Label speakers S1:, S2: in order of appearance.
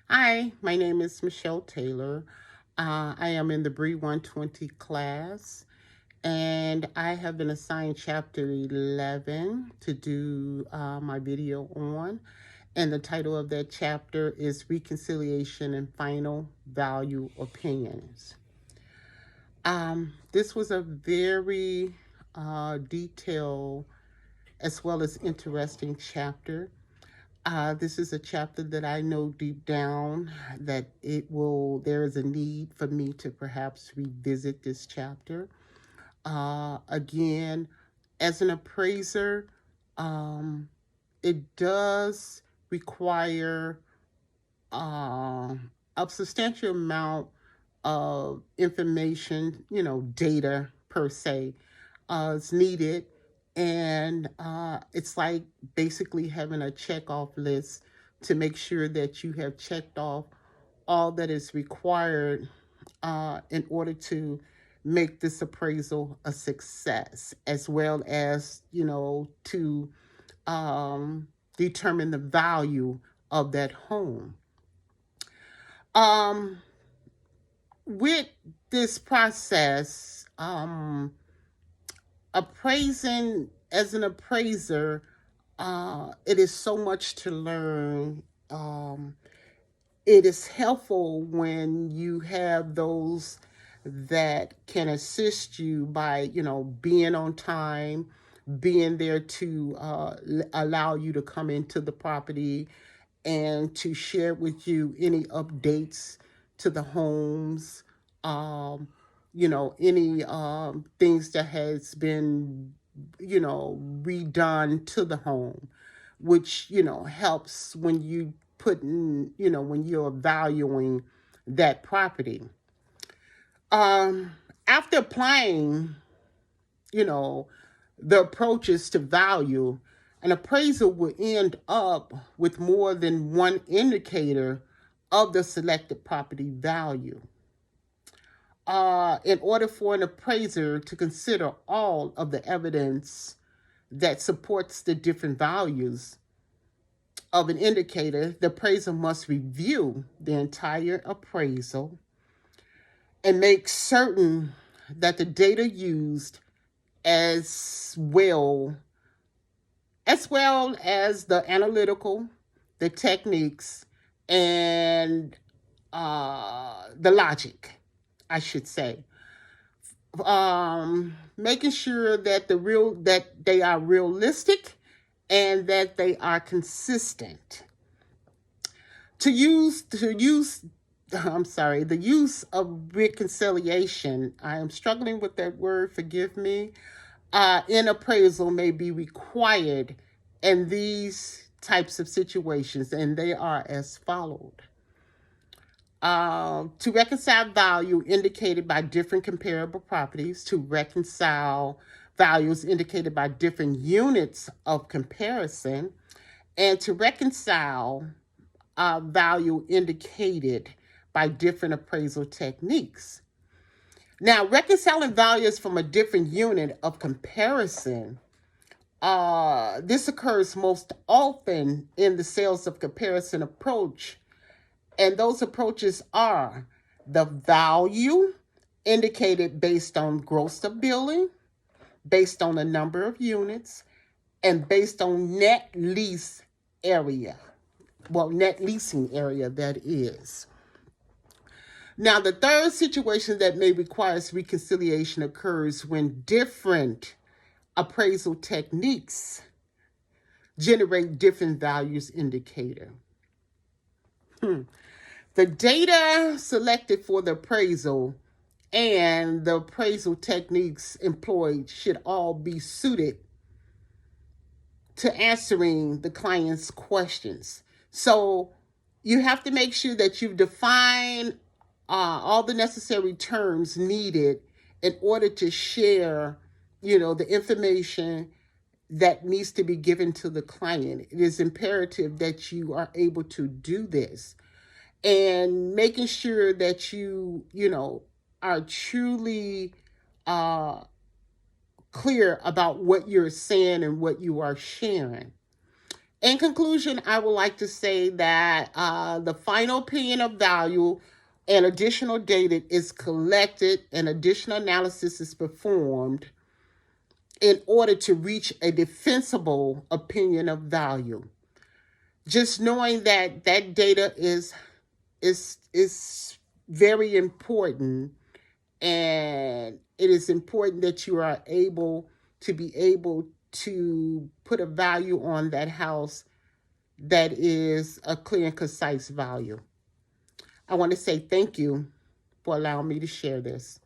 S1: Hi, my name is Michelle Taylor. I am in the BRE 120 class, and I have been assigned Chapter 11 to do my video on. And the title of that chapter is Reconciliation and Final Value Opinions. This was a very detailed as well as interesting chapter. This is a chapter that I know deep down that there is a need for me to perhaps revisit this chapter. Again, as an appraiser, um, it does require uh, a substantial amount of information, data per se, is needed. And it's like basically having a check off list to make sure that you have checked off all that is required in order to make this appraisal a success, as well as, to um, determine the value of that home. Um, with this process, appraising as an appraiser, it is so much to learn. It is helpful when you have those that can assist you by, being on time, being there to allow you to come into the property and to share with you any updates to the homes, um, any things that has been, redone to the home, which, helps when you when you're valuing that property. Um, After applying, you know, the approaches to value, an appraiser will end up with more than one indicator of the selected property value. In order for an appraiser to consider all of the evidence that supports the different values of an indicator, the appraiser must review the entire appraisal and make certain that the data used as well as the analytical, the techniques, and the logic, I should say. Making sure that they are realistic and that they are consistent. The use of reconciliation. I am struggling with that word. Forgive me. In appraisal may be required in these types of situations, and they are as followed. To reconcile value indicated by different comparable properties, to reconcile values indicated by different units of comparison, and to reconcile value indicated by different appraisal techniques. Now, reconciling values from a different unit of comparison, this occurs most often in the sales of comparison approach. And those approaches are the value indicated based on gross of billing, based on the number of units, and based on net lease area. Well, net leasing area, that is. Now, the third situation that may require reconciliation occurs when different appraisal techniques generate different values indicator. The data selected for the appraisal and the appraisal techniques employed should all be suited to answering the client's questions. So you have to make sure that you define all the necessary terms needed in order to share, the information that needs to be given to the client. It is imperative that you are able to do this, and making sure that you are truly clear about what you're saying and what you are sharing. In conclusion, I would like to say that the final opinion of value and additional data is collected and additional analysis is performed in order to reach a defensible opinion of value. Just knowing that that data is very important, and it is important that you are able to put a value on that house that is a clear and concise value. I want to say thank you for allowing me to share this.